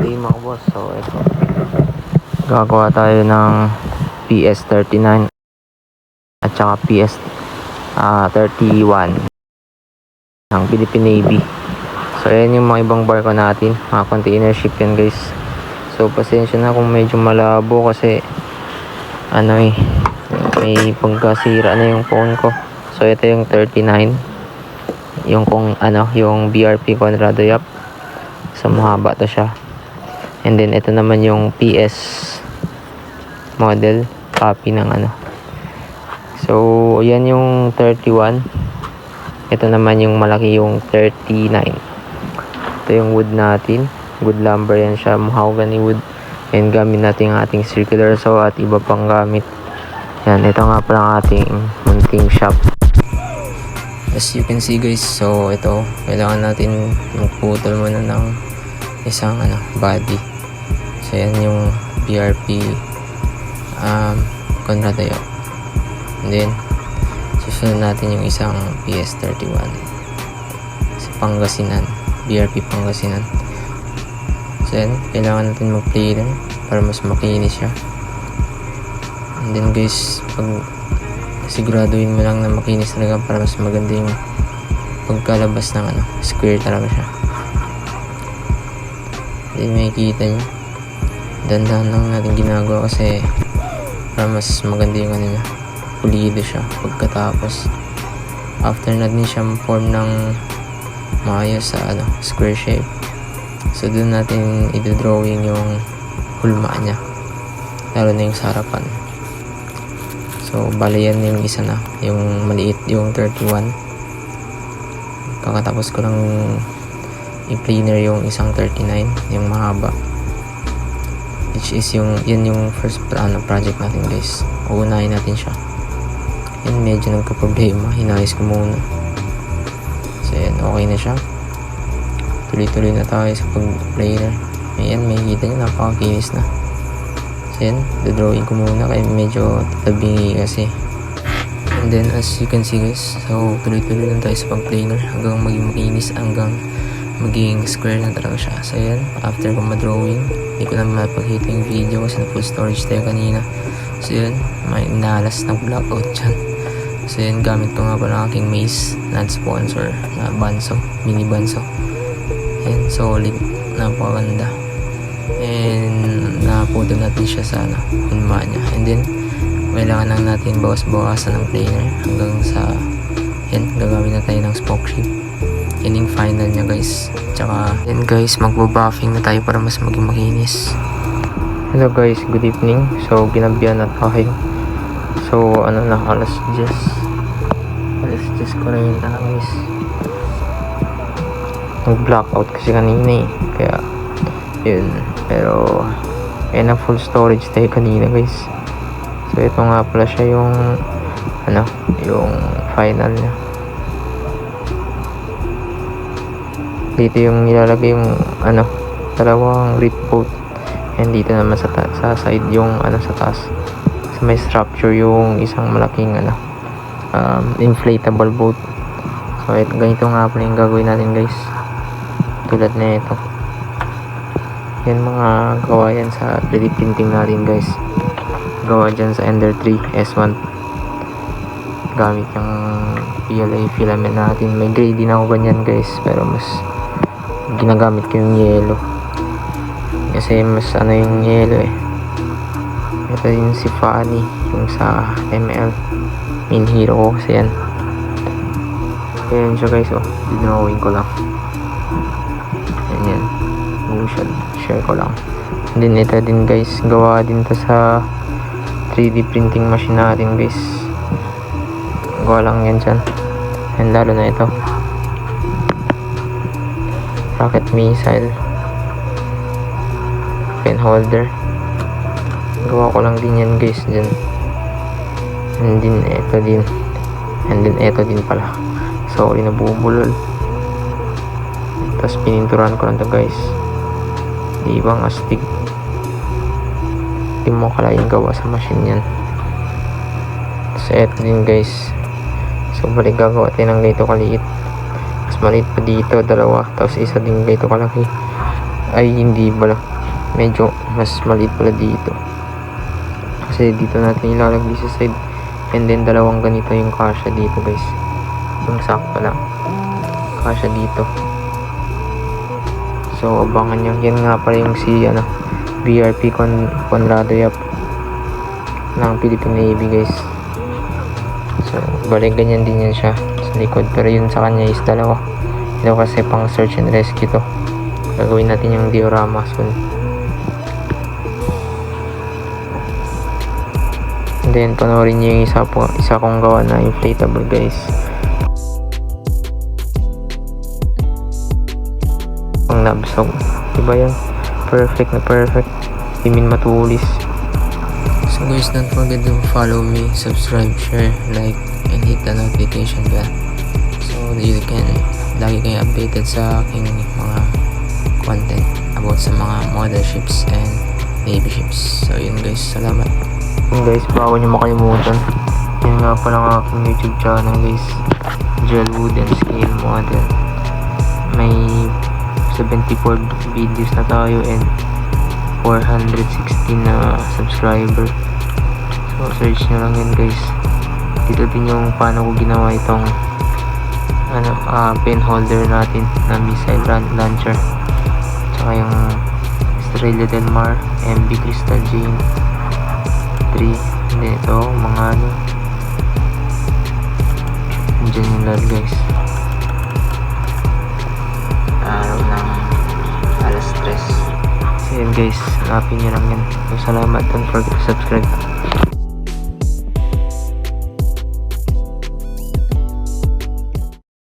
day mga boss. So ito, gagawa tayo ng PS39 at saka PS31 ng Philippine Navy. So ayan yung mga ibang barko natin, mga container ship yan guys. So pasensya na kung medyo malabo kasi may pagkasira na yung phone ko. So ito yung 39, yung yung BRP Conrado Yap. So mahaba to siya. And then ito naman yung PS model copy ng So yan yung 31. Ito naman yung malaki, yung 39. Ito yung wood natin, wood lumber yan siya, mahogany wood. And gamit natin ang ating circular saw at iba pang gamit. Yan, ito nga pala ang ating munting shop. As you can see guys, so ito, kailangan natin magputol muna ng isang body. So yan yung BRP Conrado Yap. And then susunod natin yung isang PS31 sa Pangasinan, BRP Pangasinan. So yan, kailangan natin mag-planer para mas makinis siya. And then guys, siguraduhin mo lang na makinis talaga para mas maganda yung pagkalabas ng square talaga siya. Then makikita nyo, dandahan lang natin ginagawa kasi para mas maganda yung pulido siya pagkatapos. After natin siya form ng maayos sa square shape, so doon natin i-drawing yung hulma niya, lalo na yung sa harapan. So bali yan yung isa na, yung maliit, yung 31. Kakatapos ko lang i-planer yung isang 39, yung mahaba, which is yan yung first project natin guys. Uunahin natin siya. Yan, medyo nagka-problema, hinayos ko muna. So yan, okay na siya. Tuloy-tuloy na tayo sa pag-planer. Ayan, may kita nyo, napakakinis na. So yan, drawing ko muna kaya medyo tabingi kasi. And then as you can see guys, so tuloy-tuloy lang tayo sa pag-planer hanggang maging makinis, hanggang maging square na talaga siya. So yan, after ko ma-drawing, hindi ko na mapag-hit yung video kasi na full storage tayo kanina. So yan, may nalas ng blackout dyan. So yan, gamit ko nga pala aking mace, non-sponsor na Banso, mini Banso. Yan, solid, napakaganda. And naputol natin siya sa hulma niya. And then kailangan lang natin bawas-bawasan ng planer hanggang sa yan, gagamit na tayo ng spoke shape. Yan yung final niya guys. Tsaka yan guys, magbo-buffing na tayo para mas maging makinis. Hello guys, good evening. So ginabihan na tayo. So alas 10 ko na yun guys. Nag-blackout kasi kanina kaya yun. Pero ayun na, full storage tayo kanina guys. So ito nga pala siya yung yung final niya. Dito yung nilalagay yung dalawang reef boat. And dito naman sa side yung sa taas. So may structure yung isang malaking inflatable boat. So ganito nga pala yung gagawin natin guys. Tulad na ito. Yan mga gawa yan sa 3D printing natin guys. Gawa dyan sa Ender 3 S1. Gamit yung PLA filament natin. May gray din ako ganyan guys, pero mas ginagamit ko yung yellow kasi mas yung yellow Ito yung si Fanny, yung sa ML main hero ko kasi yan. Ayan siya guys, dinawin ko lang. Ayan, motion, share ko lang. And then ito din guys, gawa din to sa 3D printing machine natin guys. Gawa lang yan dyan. And lalo na ito, rocket missile pen holder, gawa ko lang din yan guys dyan. And then ito din, and then ito din pala, sorry nabubulol. Tapos pininturan ko lang to guys, ibang astig. Hindi mo kalaing gawa sa machine yan. So ito din guys, so balik gagawa tayo ng ganito kaliit. Mas maliit pa dito, dalawa, tapos isa din ganito kalaki. Ay hindi pala, medyo mas maliit pala dito kasi dito natin ilalagay sa side, and then dalawang ganito yung kasya dito guys, yung sakto lang kasya dito. So abangan nyo, yan nga pala yung si BRP Conrado Yap ng Philippine Navy guys. So balik ganyan din yan siya sa likod, pero yun sa kanya is dalawa. Ito kasi pang search and rescue to, gagawin natin yung diorama soon. And then panoorin nyo yung isa kong gawa na inflatable guys. Ang nabsog, diba yan? Perfect na perfect, di matulis. So guys, don't forget to follow me, subscribe, share, like, and hit the notification bell so that you can lagi kayo updated sa aking mga content about sa mga model ships and navy ships. So yun guys, salamat. Yun guys, bago nyo makalimutan, yun nga pala ang aking YouTube channel guys, Gel Wood and Scale Model. May 74 videos na tayo and 416 na subscriber. So search nyo lang yun guys. Dito din yung paano ko ginawa itong pen holder natin na missile launcher, tsaka yung Estrella Del Mar MB Crystal Jane 3. And then ito mga dyan yung lahat guys, araw ng alas 3. So yun guys, hanapin nyo lang yan. So salamat, don't forget to subscribe.